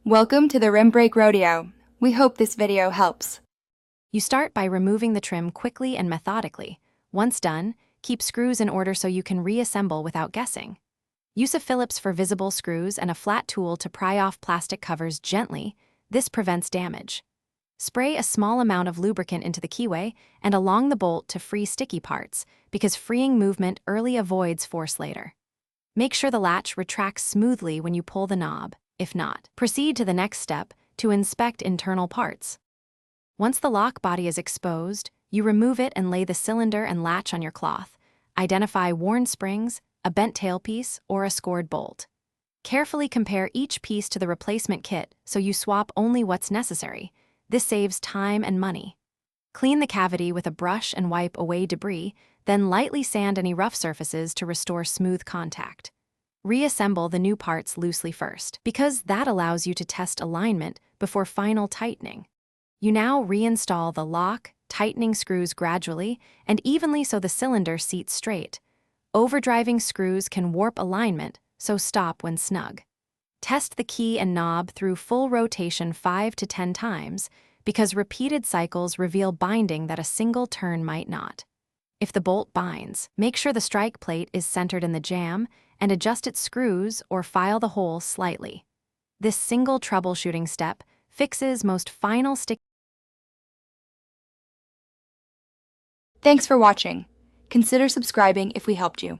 Welcome to the Rim Break Rodeo. We hope this video helps. You start by removing the trim quickly and methodically. Once done, keep screws in order so you can reassemble without guessing. Use a Phillips for visible screws and a flat tool to pry off plastic covers gently. This prevents damage. Spray a small amount of lubricant into the keyway and along the bolt to free sticky parts, because freeing movement early avoids force later. Make sure the latch retracts smoothly when you pull the knob. If not, proceed to the next step to inspect internal parts. Once the lock body is exposed, you remove it and lay the cylinder and latch on your cloth. Identify worn springs, a bent tailpiece, or a scored bolt. Carefully compare each piece to the replacement kit so you swap only what's necessary. This saves time and money. Clean the cavity with a brush and wipe away debris, then lightly sand any rough surfaces to restore smooth contact. Reassemble the new parts loosely first, because that allows you to test alignment before final tightening. You now reinstall the lock, tightening screws gradually and evenly so the cylinder seats straight. Overdriving screws can warp alignment, so stop when snug. Test the key and knob through full rotation 5 to 10 times, because repeated cycles reveal binding that a single turn might not. If the bolt binds, make sure the strike plate is centered in the jamb and adjust its screws or file the hole slightly. This single troubleshooting step fixes most final stick. Thanks for watching. Consider subscribing if we helped you.